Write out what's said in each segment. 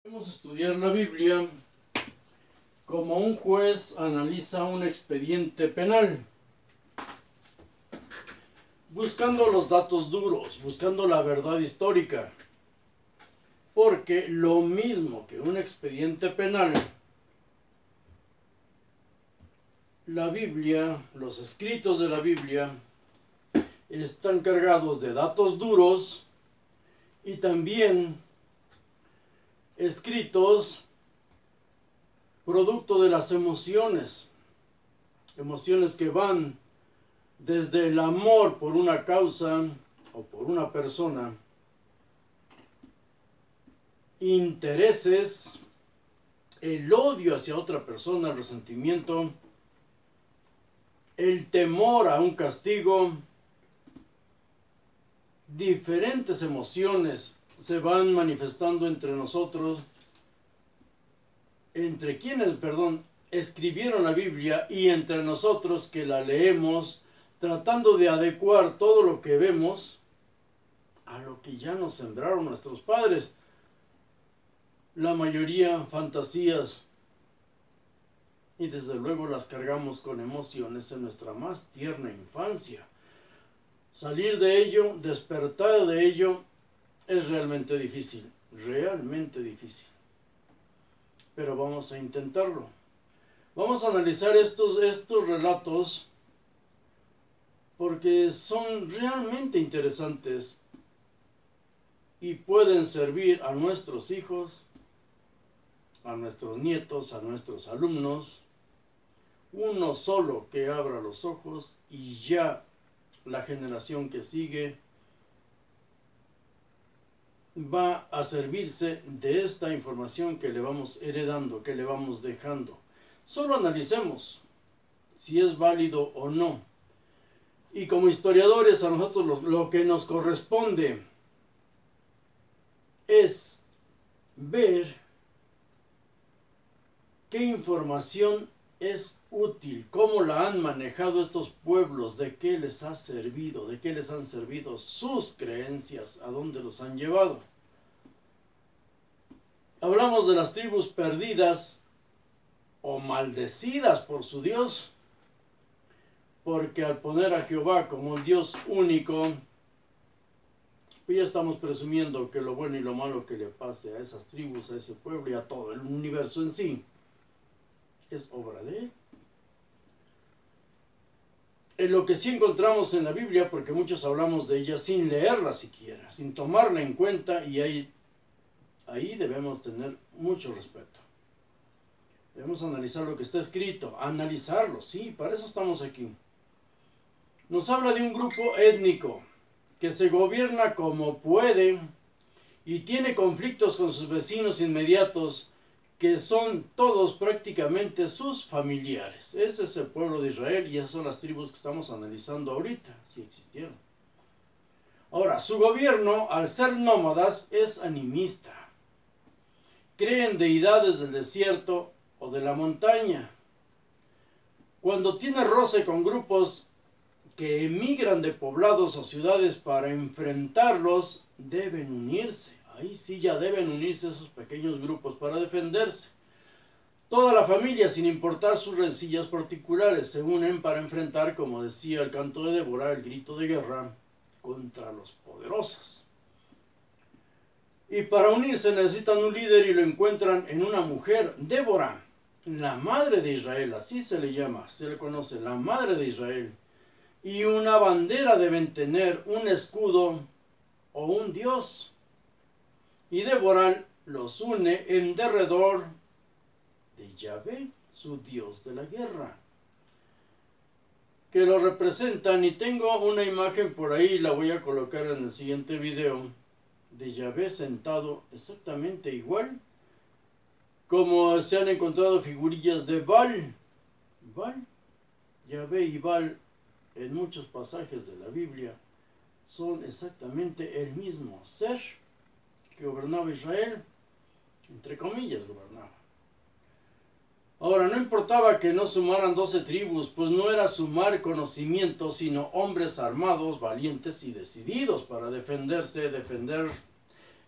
Podemos estudiar la Biblia como un juez analiza un expediente penal, buscando los datos duros, buscando la verdad histórica, porque lo mismo que un expediente penal, la Biblia, los escritos de la Biblia, están cargados de datos duros y también escritos producto de las emociones que van desde el amor por una causa o por una persona, intereses, el odio hacia otra persona, el resentimiento, el temor a un castigo, diferentes emociones se van manifestando entre nosotros, entre quienes, escribieron la Biblia y entre nosotros que la leemos, tratando de adecuar todo lo que vemos a lo que ya nos sembraron nuestros padres. La mayoría fantasías, y desde luego las cargamos con emociones en nuestra más tierna infancia. Salir de ello, despertar de ello, es realmente difícil, pero vamos a intentarlo. Vamos a analizar estos relatos porque son realmente interesantes y pueden servir a nuestros hijos, a nuestros nietos, a nuestros alumnos. Uno solo que abra los ojos y ya la generación que sigue va a servirse de esta información que le vamos heredando, que le vamos dejando. Solo analicemos si es válido o no. Y como historiadores, a nosotros lo que nos corresponde es ver qué información es útil, cómo la han manejado estos pueblos, de qué les ha servido, de qué les han servido sus creencias, a dónde los han llevado. Hablamos de las tribus perdidas o maldecidas por su Dios, porque al poner a Jehová como el Dios único, pues ya estamos presumiendo que lo bueno y lo malo que le pase a esas tribus, a ese pueblo y a todo el universo en sí, es obra de él. En lo que sí encontramos en la Biblia, porque muchos hablamos de ella sin leerla siquiera, sin tomarla en cuenta, y ahí debemos tener mucho respeto. Debemos analizar lo que está escrito, analizarlo, sí, para eso estamos aquí. Nos habla de un grupo étnico que se gobierna como puede y tiene conflictos con sus vecinos inmediatos, que son todos prácticamente sus familiares. Ese es el pueblo de Israel y esas son las tribus que estamos analizando ahorita, si existieron. Ahora, su gobierno, al ser nómadas, es animista. Creen deidades del desierto o de la montaña. Cuando tiene roce con grupos que emigran de poblados o ciudades para enfrentarlos, deben unirse. Ahí sí ya deben unirse esos pequeños grupos para defenderse. Toda la familia, sin importar sus rencillas particulares, se unen para enfrentar, como decía el canto de Débora, el grito de guerra contra los poderosos. Y para unirse necesitan un líder y lo encuentran en una mujer, Débora, la madre de Israel, así se le llama, se le conoce, la madre de Israel. Y una bandera deben tener, un escudo o un dios. Y Débora los une en derredor de Yahvé, su dios de la guerra, que lo representan, y tengo una imagen por ahí, la voy a colocar en el siguiente video, de Yahvé sentado exactamente igual como se han encontrado figurillas de Baal. Yahvé y Baal en muchos pasajes de la Biblia son exactamente el mismo ser que gobernaba Israel, entre comillas gobernaba. Ahora, no importaba que no sumaran 12 tribus, pues no era sumar conocimiento, sino hombres armados, valientes y decididos para defender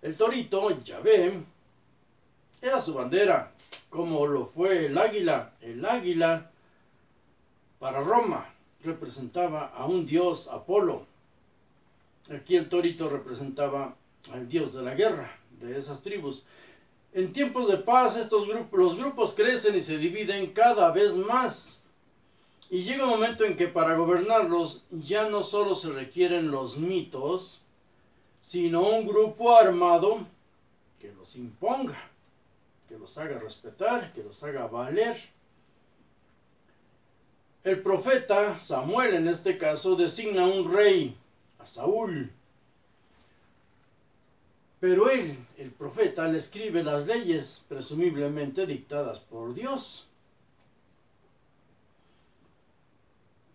el torito, Yahvé, Era su bandera, como lo fue el águila. El águila para Roma representaba a un dios, Apolo. Aquí el torito representaba al dios de la guerra, de esas tribus. En tiempos de paz los grupos crecen y se dividen cada vez más. Y llega un momento en que para gobernarlos ya no solo se requieren los mitos, sino un grupo armado que los imponga, que los haga respetar, que los haga valer. El profeta Samuel, en este caso, designa un rey, a Saúl. Pero él, el profeta, le escribe las leyes, presumiblemente dictadas por Dios.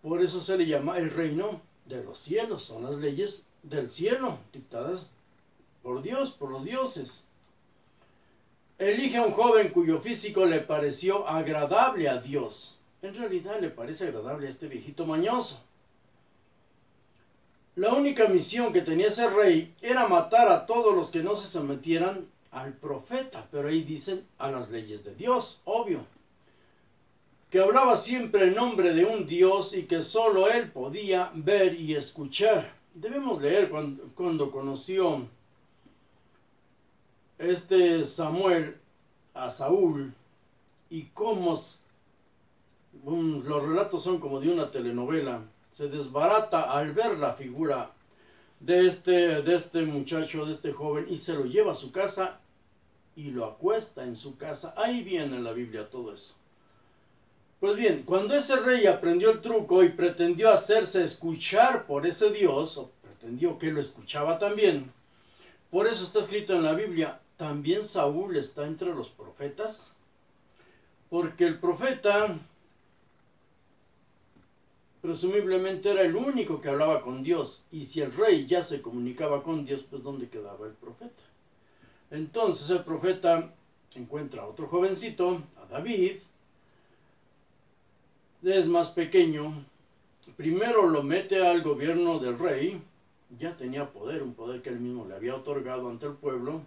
Por eso se le llama el reino de los cielos. Son las leyes del cielo, dictadas por Dios, por los dioses. Elige a un joven cuyo físico le pareció agradable a Dios. En realidad le parece agradable a este viejito mañoso. La única misión que tenía ese rey era matar a todos los que no se sometieran al profeta. Pero ahí dicen a las leyes de Dios, obvio. Que hablaba siempre en nombre de un Dios y que solo él podía ver y escuchar. Debemos leer cuando conoció Samuel a Saúl y cómo los relatos son como de una telenovela. Se desbarata al ver la figura de este muchacho, de este joven, y se lo lleva a su casa y lo acuesta en su casa. Ahí viene en la Biblia todo eso. Pues bien, cuando ese rey aprendió el truco y pretendió hacerse escuchar por ese Dios, o pretendió que lo escuchaba también, por eso está escrito en la Biblia, también Saúl está entre los profetas, porque el profeta presumiblemente era el único que hablaba con Dios, y si el rey ya se comunicaba con Dios, pues ¿dónde quedaba el profeta? Entonces el profeta encuentra a otro jovencito, a David. Es más pequeño, primero lo mete al gobierno del rey, ya tenía poder, un poder que él mismo le había otorgado ante el pueblo.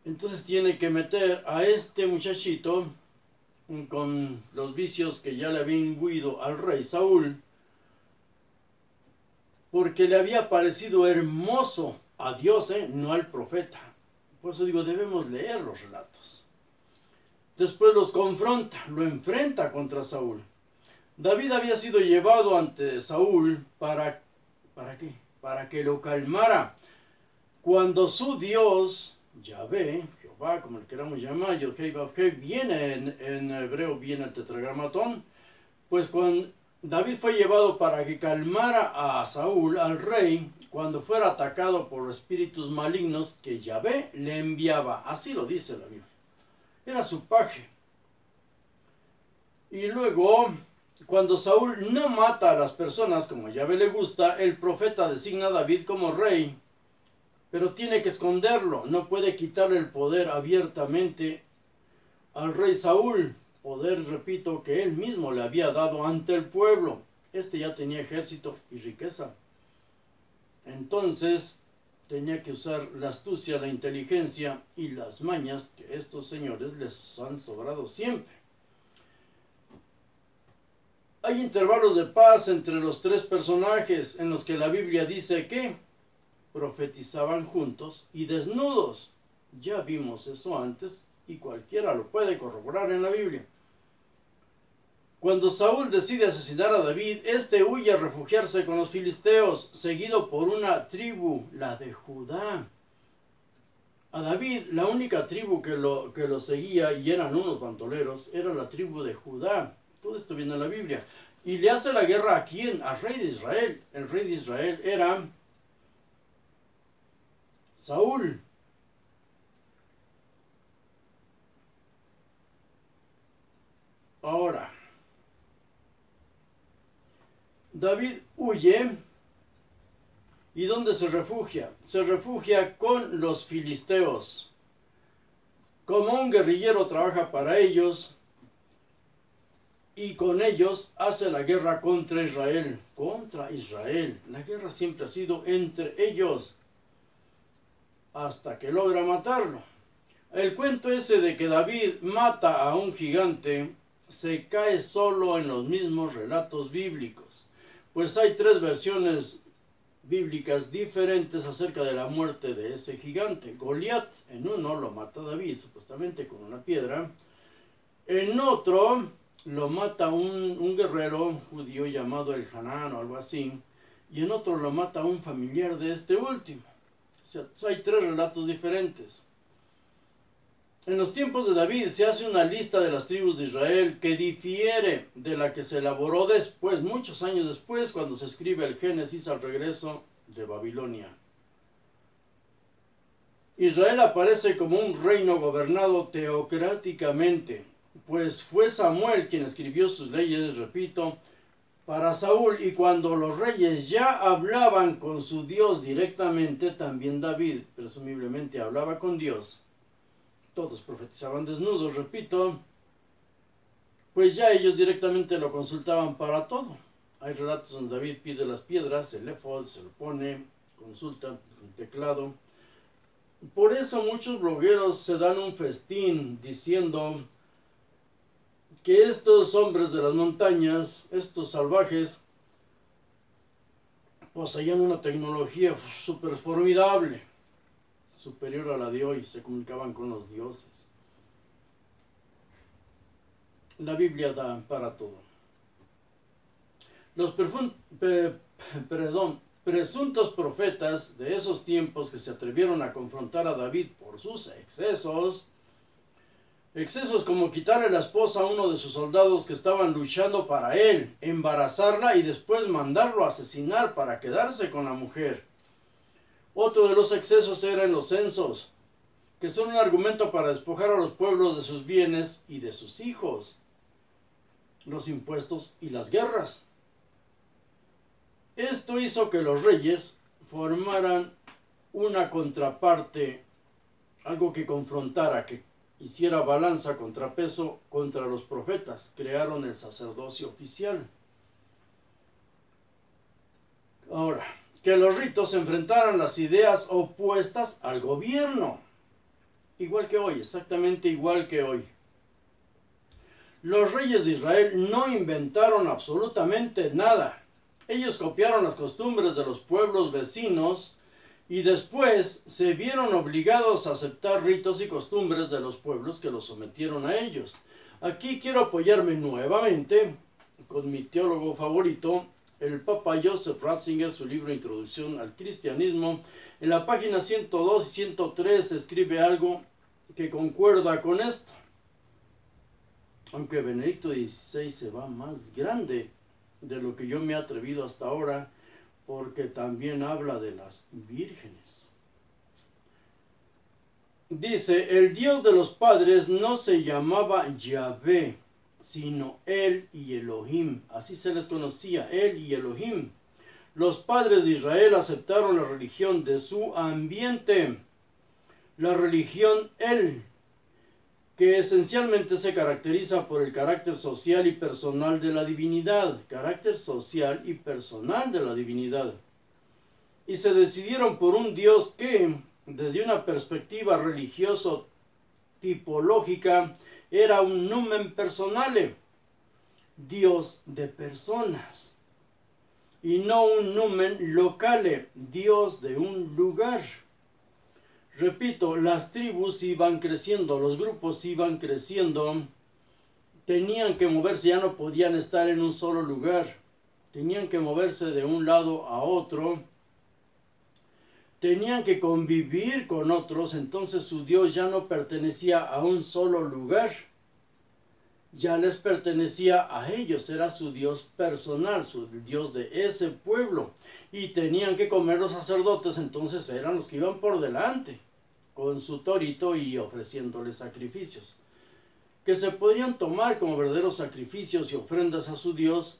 Entonces tiene que meter a este muchachito con los vicios que ya le había imbuido al rey Saúl, porque le había parecido hermoso a Dios, no al profeta. Por eso digo, debemos leer los relatos. Después los confronta, lo enfrenta contra Saúl. David había sido llevado ante Saúl ¿para qué? Para que lo calmara. Cuando su Dios, Yahvé, Jehová, como le queramos llamar, Yod-Heh-Vav-Heh, viene en hebreo, viene el tetragramatón, pues cuando David fue llevado para que calmara a Saúl, al rey, cuando fuera atacado por espíritus malignos que Yahvé le enviaba. Así lo dice la Biblia. Era su paje. Y luego, cuando Saúl no mata a las personas como a Yahvé le gusta, el profeta designa a David como rey, pero tiene que esconderlo. No puede quitarle el poder abiertamente al rey Saúl. Poder, repito, que él mismo le había dado ante el pueblo. Este ya tenía ejército y riqueza. Entonces tenía que usar la astucia, la inteligencia y las mañas que estos señores les han sobrado siempre. Hay intervalos de paz entre los tres personajes en los que la Biblia dice que profetizaban juntos y desnudos. Ya vimos eso antes y cualquiera lo puede corroborar en la Biblia. Cuando Saúl decide asesinar a David, este huye a refugiarse con los filisteos, seguido por una tribu, la de Judá. A David, la única tribu que lo seguía, y eran unos bandoleros, era la tribu de Judá. Todo esto viene en la Biblia. Y le hace la guerra ¿a quién? Al rey de Israel. El rey de Israel era Saúl. Ahora, David huye. ¿Y dónde se refugia? Se refugia con los filisteos. Como un guerrillero trabaja para ellos y con ellos hace la guerra contra Israel. Contra Israel. La guerra siempre ha sido entre ellos hasta que logra matarlo. El cuento ese de que David mata a un gigante se cae solo en los mismos relatos bíblicos, pues hay 3 versiones bíblicas diferentes acerca de la muerte de ese gigante. Goliat, en uno lo mata David, supuestamente con una piedra. En otro lo mata un guerrero judío llamado el Hanán o algo así. Y en otro lo mata un familiar de este último. O sea, hay 3 relatos diferentes. En los tiempos de David se hace una lista de las tribus de Israel que difiere de la que se elaboró después, muchos años después, cuando se escribe el Génesis al regreso de Babilonia. Israel aparece como un reino gobernado teocráticamente, pues fue Samuel quien escribió sus leyes, repito, para Saúl, y cuando los reyes ya hablaban con su Dios directamente, también David presumiblemente hablaba con Dios. Todos profetizaban desnudos, repito, pues ya ellos directamente lo consultaban para todo. Hay relatos donde David pide las piedras, el éfod, se lo pone, consulta el teclado. Por eso muchos blogueros se dan un festín diciendo que estos hombres de las montañas, estos salvajes, poseían una tecnología súper formidable, superior a la de hoy, se comunicaban con los dioses. La Biblia da para todo. Los presuntos profetas de esos tiempos que se atrevieron a confrontar a David por sus excesos como quitarle la esposa a uno de sus soldados que estaban luchando para él, embarazarla y después mandarlo a asesinar para quedarse con la mujer. Otro de los excesos eran los censos, que son un argumento para despojar a los pueblos de sus bienes y de sus hijos, los impuestos y las guerras. Esto hizo que los reyes formaran una contraparte, algo que confrontara, que hiciera balanza, contrapeso contra los profetas. Crearon el sacerdocio oficial. Ahora, que los ritos enfrentaran las ideas opuestas al gobierno. Igual que hoy, exactamente igual que hoy. Los reyes de Israel no inventaron absolutamente nada. Ellos copiaron las costumbres de los pueblos vecinos y después se vieron obligados a aceptar ritos y costumbres de los pueblos que los sometieron a ellos. Aquí quiero apoyarme nuevamente con mi teólogo favorito, el Papa Joseph Ratzinger, su libro Introducción al Cristianismo. En la página 102 y 103 escribe algo que concuerda con esto. Aunque Benedicto XVI se va más grande de lo que yo me he atrevido hasta ahora, porque también habla de las vírgenes. Dice, el Dios de los padres no se llamaba Yahvé, sino Él y Elohim. Así se les conocía, Él y Elohim. Los padres de Israel aceptaron la religión de su ambiente, la religión Él, que esencialmente se caracteriza por el carácter social y personal de la divinidad, carácter social y personal de la divinidad. Y se decidieron por un Dios que, desde una perspectiva religioso-tipológica, era un numen personale, Dios de personas, y no un numen locale, Dios de un lugar. Repito, las tribus iban creciendo, los grupos iban creciendo, tenían que moverse, ya no podían estar en un solo lugar, tenían que moverse de un lado a otro, tenían que convivir con otros, entonces su Dios ya no pertenecía a un solo lugar, ya les pertenecía a ellos, era su Dios personal, su Dios de ese pueblo, y tenían que comer los sacerdotes, entonces eran los que iban por delante, con su torito y ofreciéndoles sacrificios, que se podrían tomar como verdaderos sacrificios y ofrendas a su Dios,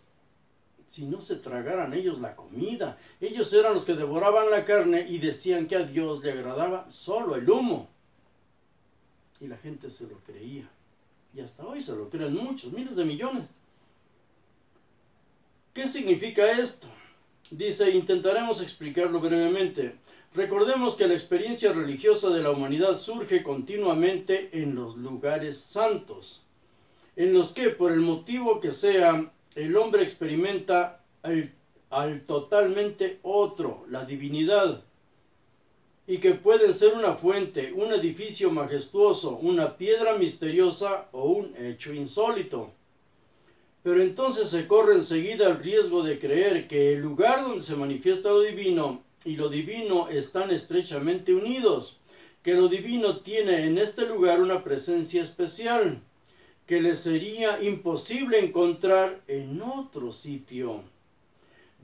si no se tragaran ellos la comida. Ellos eran los que devoraban la carne y decían que a Dios le agradaba solo el humo. Y la gente se lo creía. Y hasta hoy se lo creen muchos, miles de millones. ¿Qué significa esto? Dice, intentaremos explicarlo brevemente. Recordemos que la experiencia religiosa de la humanidad surge continuamente en los lugares santos, en los que, por el motivo que sea, el hombre experimenta al totalmente otro, la divinidad, y que pueden ser una fuente, un edificio majestuoso, una piedra misteriosa o un hecho insólito. Pero entonces se corre enseguida el riesgo de creer que el lugar donde se manifiesta lo divino y lo divino están estrechamente unidos, que lo divino tiene en este lugar una presencia especial, que le sería imposible encontrar en otro sitio.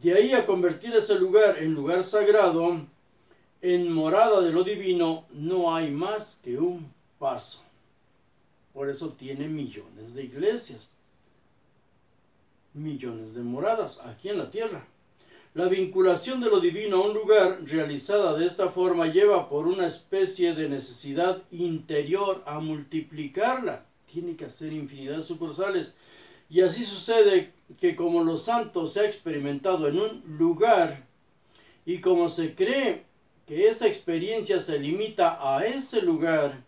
De ahí a convertir ese lugar en lugar sagrado, en morada de lo divino, no hay más que un paso. Por eso tiene millones de iglesias, millones de moradas aquí en la tierra. La vinculación de lo divino a un lugar realizada de esta forma lleva por una especie de necesidad interior a multiplicarla. Tiene que hacer infinidad de sucursales. Y así sucede que como lo santo se ha experimentado en un lugar y como se cree que esa experiencia se limita a ese lugar,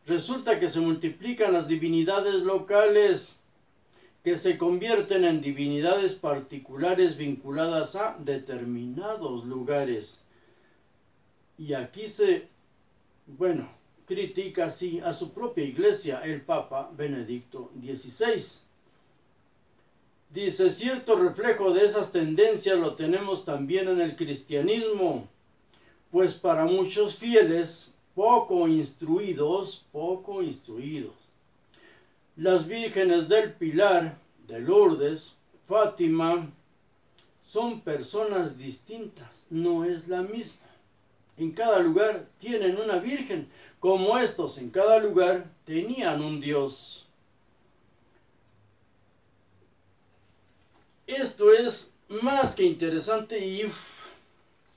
resulta que se multiplican las divinidades locales, que se convierten en divinidades particulares vinculadas a determinados lugares. Y aquí critica así a su propia iglesia el Papa Benedicto XVI. Dice, cierto reflejo de esas tendencias lo tenemos también en el cristianismo, pues para muchos fieles poco instruidos, las vírgenes del Pilar, de Lourdes, Fátima, son personas distintas, no es la misma. En cada lugar tienen una virgen, como estos en cada lugar tenían un Dios. Esto es más que interesante y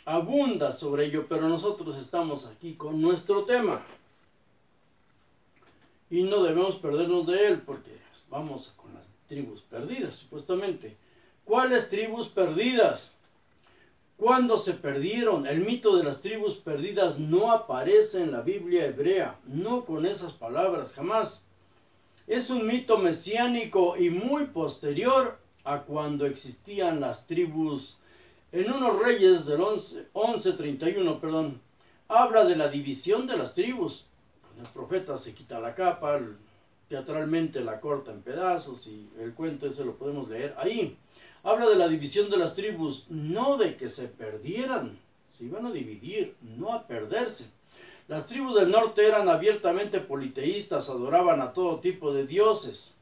abunda sobre ello, pero nosotros estamos aquí con nuestro tema. Y no debemos perdernos de él, porque vamos con las tribus perdidas, supuestamente. ¿Cuáles tribus perdidas? ¿Cuándo se perdieron? El mito de las tribus perdidas no aparece en la Biblia hebrea, no con esas palabras, jamás. Es un mito mesiánico y muy posterior a cuando existían las tribus. En unos Reyes del 11:31, habla de la división de las tribus. El profeta se quita la capa, teatralmente la corta en pedazos, y el cuento ese lo podemos leer ahí. Habla de la división de las tribus, no de que se perdieran, se iban a dividir, no a perderse. Las tribus del norte eran abiertamente politeístas, adoraban a todo tipo de dioses,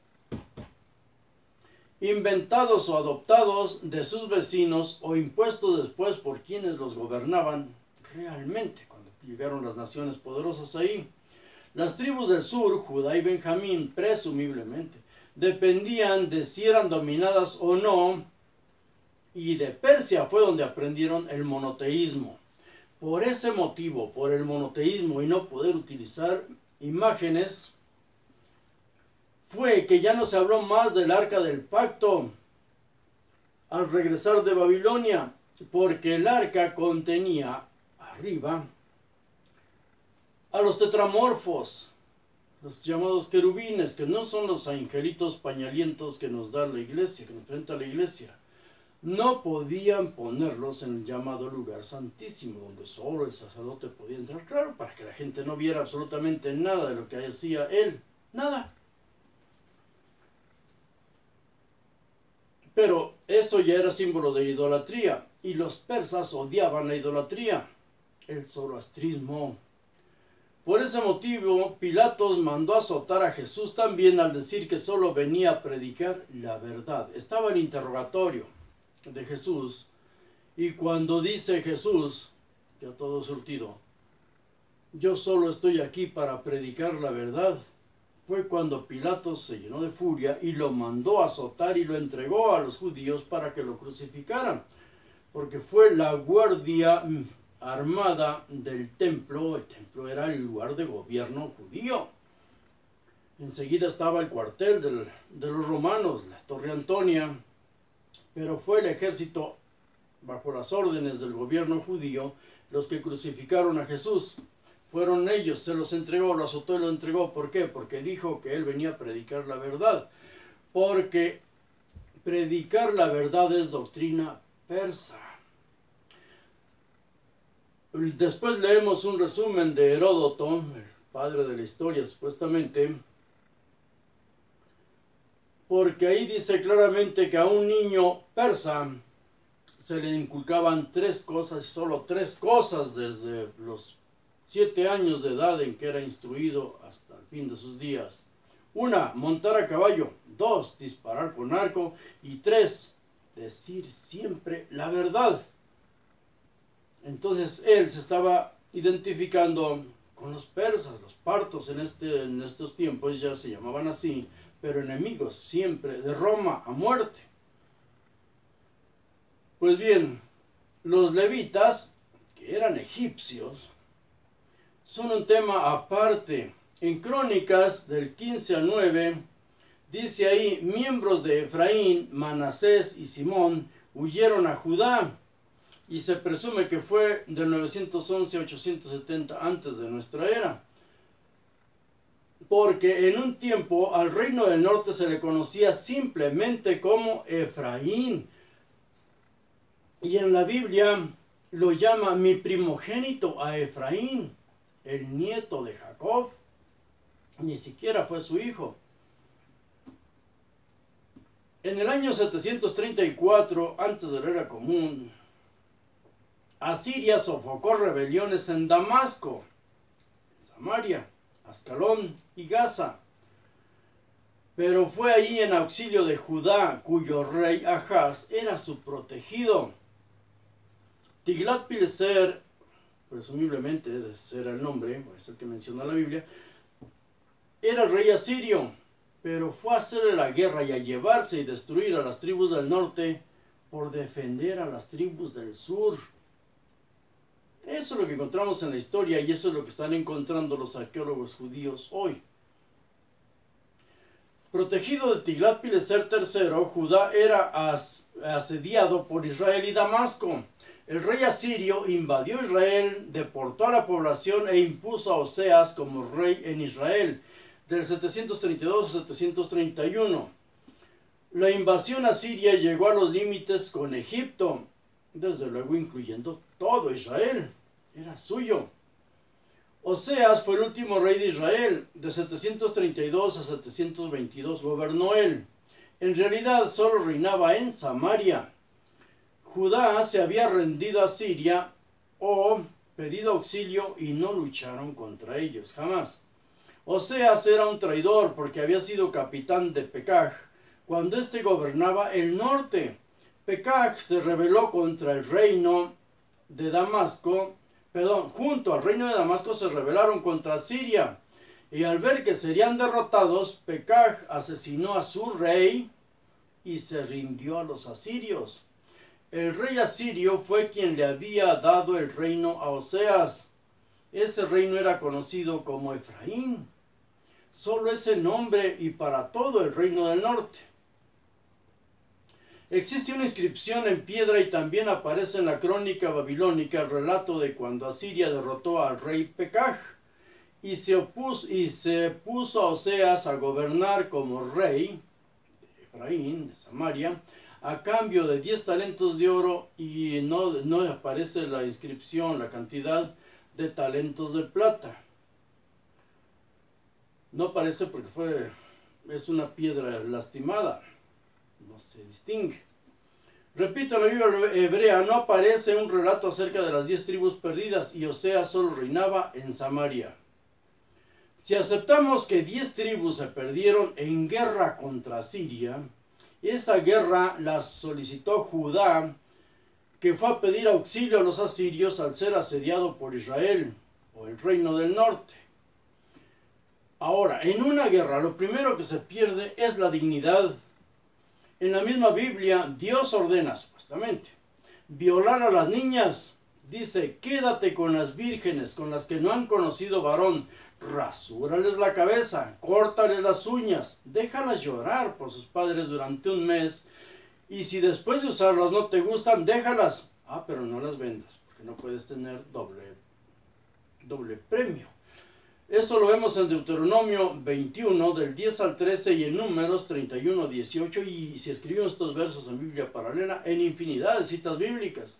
inventados o adoptados de sus vecinos o impuestos después por quienes los gobernaban realmente, cuando llegaron las naciones poderosas ahí. Las tribus del sur, Judá y Benjamín, presumiblemente, dependían de si eran dominadas o no, y de Persia fue donde aprendieron el monoteísmo. Por ese motivo, por el monoteísmo y no poder utilizar imágenes, fue que ya no se habló más del arca del pacto al regresar de Babilonia, porque el arca contenía arriba a los tetramorfos, los llamados querubines, que no son los angelitos pañalientos que nos da la iglesia, que nos presenta la iglesia. No podían ponerlos en el llamado lugar santísimo, donde solo el sacerdote podía entrar, claro, para que la gente no viera absolutamente nada de lo que hacía él, nada. Pero eso ya era símbolo de idolatría, y los persas odiaban la idolatría, el zoroastrismo. Por ese motivo, Pilatos mandó azotar a Jesús también al decir que solo venía a predicar la verdad. Estaba el interrogatorio de Jesús, y cuando dice Jesús, ya todo surtido, yo solo estoy aquí para predicar la verdad, fue cuando Pilatos se llenó de furia y lo mandó a azotar y lo entregó a los judíos para que lo crucificaran, porque fue la guardia armada del templo. El templo era el lugar de gobierno judío. Enseguida estaba el cuartel de los romanos, la Torre Antonia, pero fue el ejército bajo las órdenes del gobierno judío los que crucificaron a Jesús. Fueron ellos, se los entregó, lo azotó y lo entregó. ¿Por qué? Porque dijo que él venía a predicar la verdad. Porque predicar la verdad es doctrina persa. Después leemos un resumen de Heródoto, el padre de la historia supuestamente, porque ahí dice claramente que a un niño persa se le inculcaban 3 cosas, y solo 3 cosas desde los 7 años de edad en que era instruido hasta el fin de sus días. 1, montar a caballo. 2, disparar con arco. Y 3, decir siempre la verdad. Entonces él se estaba identificando con los persas, los partos en estos tiempos ya se llamaban así, pero enemigos siempre de Roma a muerte. Pues bien, los levitas, que eran egipcios, son un tema aparte. En Crónicas del 15 al 9, dice ahí, miembros de Efraín, Manasés y Simón huyeron a Judá, y se presume que fue del 911 a 870 antes de nuestra era. Porque en un tiempo al reino del norte se le conocía simplemente como Efraín. Y en la Biblia lo llama mi primogénito a Efraín, el nieto de Jacob. Ni siquiera fue su hijo. En el año 734 antes de la era común, Asiria sofocó rebeliones en Damasco, Samaria, Ascalón y Gaza. Pero fue allí en auxilio de Judá, cuyo rey Ahaz era su protegido. Tiglat-Pileser, presumiblemente ese era el nombre, es el que menciona la Biblia, era el rey asirio, pero fue a hacerle la guerra y a llevarse y destruir a las tribus del norte por defender a las tribus del sur. Eso es lo que encontramos en la historia y eso es lo que están encontrando los arqueólogos judíos hoy. Protegido de Tiglat-Pileser III, Judá era asediado por Israel y Damasco. El rey asirio invadió Israel, deportó a la población e impuso a Oseas como rey en Israel, del 732 a 731. La invasión asiria llegó a los límites con Egipto, desde luego incluyendo todo Israel, era suyo. Oseas fue el último rey de Israel, de 732 a 722 gobernó él. En realidad solo reinaba en Samaria. Judá se había rendido a Siria o pedido auxilio y no lucharon contra ellos, jamás. Oseas era un traidor porque había sido capitán de Pekaj cuando éste gobernaba el norte. Pekaj se rebeló contra el reino de Damasco, junto al reino de Damasco se rebelaron contra Siria. Y al ver que serían derrotados, Pekaj asesinó a su rey y se rindió a los asirios. El rey asirio fue quien le había dado el reino a Oseas. Ese reino era conocido como Efraín. Solo ese nombre y para todo el reino del norte. Existe una inscripción en piedra y también aparece en la crónica babilónica el relato de cuando Asiria derrotó al rey Pekaj y se puso a Oseas a gobernar como rey de Efraín, de Samaria, a cambio de 10 talentos de oro y no aparece la inscripción, la cantidad de talentos de plata. No aparece porque es una piedra lastimada, no se distingue. Repito, en la Biblia hebrea no aparece un relato acerca de las 10 tribus perdidas y Oseas solo reinaba en Samaria. Si aceptamos que 10 tribus se perdieron en guerra contra Siria, esa guerra la solicitó Judá, que fue a pedir auxilio a los asirios al ser asediado por Israel, o el reino del norte. Ahora, en una guerra lo primero que se pierde es la dignidad. En la misma Biblia, Dios ordena, supuestamente, violar a las niñas. Dice, quédate con las vírgenes, con las que no han conocido varón. Rasúrales la cabeza, córtales las uñas, déjalas llorar por sus padres durante un mes. Y si después de usarlas no te gustan, déjalas. Pero no las vendas, porque no puedes tener doble premio. Esto lo vemos en Deuteronomio 21, del 10 al 13, y en Números 31, 18, y si escribimos estos versos en Biblia paralela, en infinidad de citas bíblicas.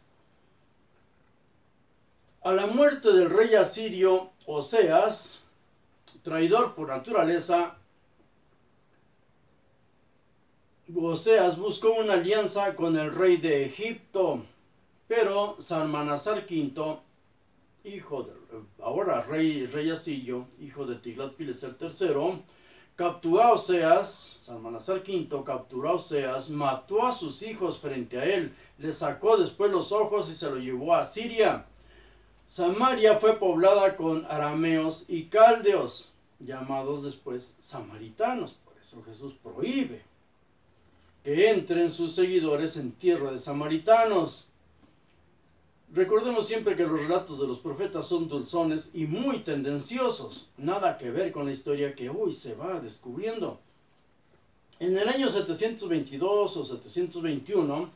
A la muerte del rey asirio Oseas, traidor por naturaleza, Oseas buscó una alianza con el rey de Egipto, pero Salmanasar V, ahora rey asirio, hijo de Tiglat-Pileser III, capturó a Oseas. Salmanasar V capturó a Oseas, mató a sus hijos frente a él, le sacó después los ojos y se lo llevó a Siria. Samaria fue poblada con arameos y caldeos, llamados después samaritanos. Por eso Jesús prohíbe que entren sus seguidores en tierra de samaritanos. Recordemos siempre que los relatos de los profetas son dulzones y muy tendenciosos, nada que ver con la historia que hoy se va descubriendo. En el año 722 o 721,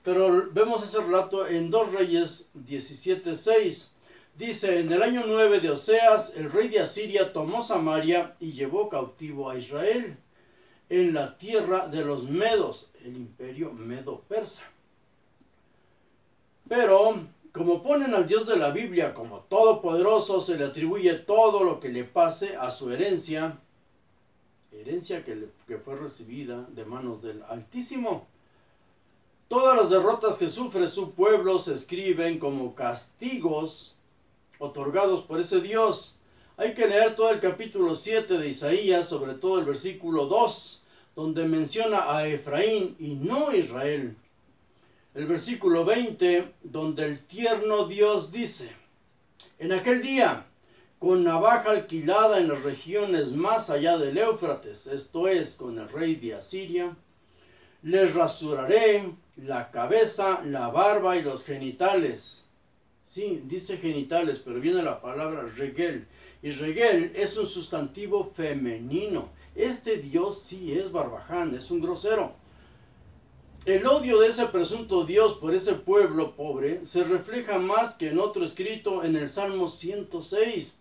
pero vemos ese relato en 2 Reyes 17:6. Dice, en el año 9 de Oseas, el rey de Asiria tomó Samaria y llevó cautivo a Israel, en la tierra de los medos, el imperio medo-persa. Pero como ponen al Dios de la Biblia como todopoderoso, se le atribuye todo lo que le pase a su herencia que fue recibida de manos del Altísimo. Todas las derrotas que sufre su pueblo se escriben como castigos otorgados por ese Dios. Hay que leer todo el capítulo 7 de Isaías, sobre todo el versículo 2, donde menciona a Efraín y no a Israel. El versículo 20, donde el tierno Dios dice, en aquel día, con navaja alquilada en las regiones más allá del Éufrates, esto es, con el rey de Asiria, les rasuraré la cabeza, la barba y los genitales. Sí, dice genitales, pero viene la palabra regel. Y regel es un sustantivo femenino. Este Dios sí es barbaján, es un grosero. El odio de ese presunto Dios por ese pueblo pobre se refleja más que en otro escrito en el Salmo 106.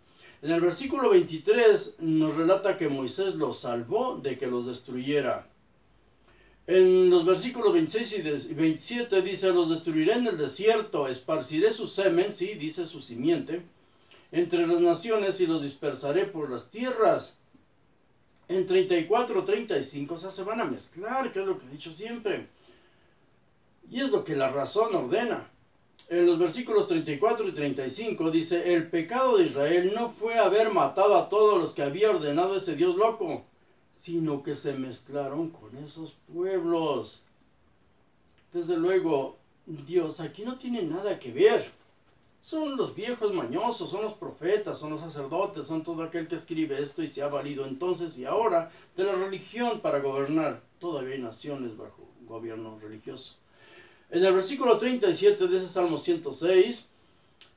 En el versículo 23 nos relata que Moisés los salvó de que los destruyera. En los versículos 26 y 27 dice, los destruiré en el desierto, esparciré su semen, sí, dice su simiente, entre las naciones y los dispersaré por las tierras. En 34, 35, o sea, se van a mezclar, que es lo que he dicho siempre. Y es lo que la razón ordena. En los versículos 34 y 35 dice, el pecado de Israel no fue haber matado a todos los que había ordenado ese Dios loco, sino que se mezclaron con esos pueblos. Desde luego, Dios aquí no tiene nada que ver. Son los viejos mañosos, son los profetas, son los sacerdotes, son todo aquel que escribe esto y se ha valido entonces y ahora de la religión para gobernar. Todavía hay naciones bajo gobierno religioso. En el versículo 37 de ese Salmo 106,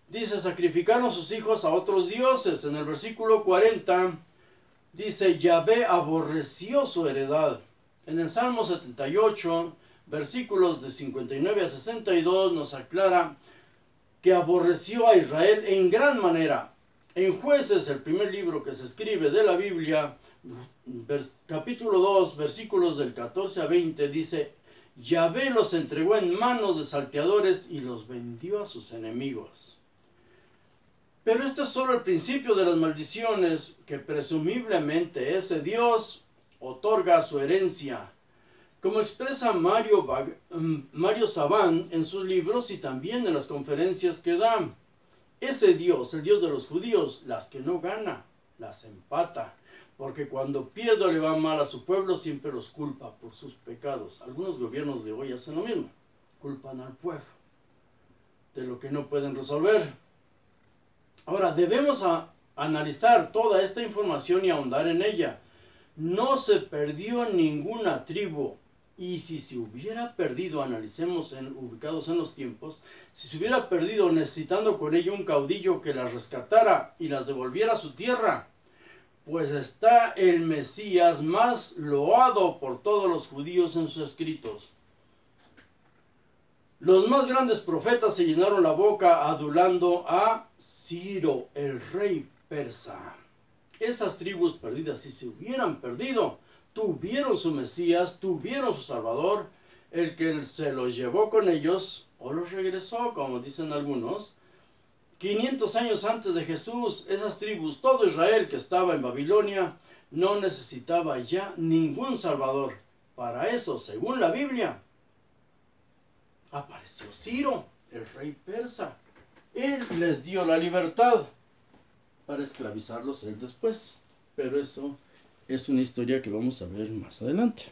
dice, sacrificaron sus hijos a otros dioses. En el versículo 40, dice, Yahvé aborreció su heredad. En el Salmo 78, versículos de 59 a 62, nos aclara que aborreció a Israel en gran manera. En Jueces, el primer libro que se escribe de la Biblia, capítulo 2, versículos del 14 a 20, dice, Yahvé los entregó en manos de salteadores y los vendió a sus enemigos. Pero esto es solo el principio de las maldiciones que presumiblemente ese Dios otorga a su herencia, como expresa Mario Sabán en sus libros y también en las conferencias que da. Ese Dios, el Dios de los judíos, las que no gana, las empata. Porque cuando pierde o le va mal a su pueblo, siempre los culpa por sus pecados. Algunos gobiernos de hoy hacen lo mismo. Culpan al pueblo de lo que no pueden resolver. Ahora, debemos analizar toda esta información y ahondar en ella. No se perdió ninguna tribu. Y si se hubiera perdido, analicemos ubicados en los tiempos, si se hubiera perdido necesitando con ello un caudillo que las rescatara y las devolviera a su tierra, pues está el Mesías más loado por todos los judíos en sus escritos. Los más grandes profetas se llenaron la boca adulando a Ciro, el rey persa. Esas tribus perdidas, si se hubieran perdido, tuvieron su Mesías, tuvieron su Salvador, el que se los llevó con ellos, o los regresó, como dicen algunos. 500 años antes de Jesús, esas tribus, todo Israel que estaba en Babilonia, no necesitaba ya ningún Salvador. Para eso, según la Biblia, apareció Ciro, el rey persa. Él les dio la libertad para esclavizarlos él después. Pero eso es una historia que vamos a ver más adelante.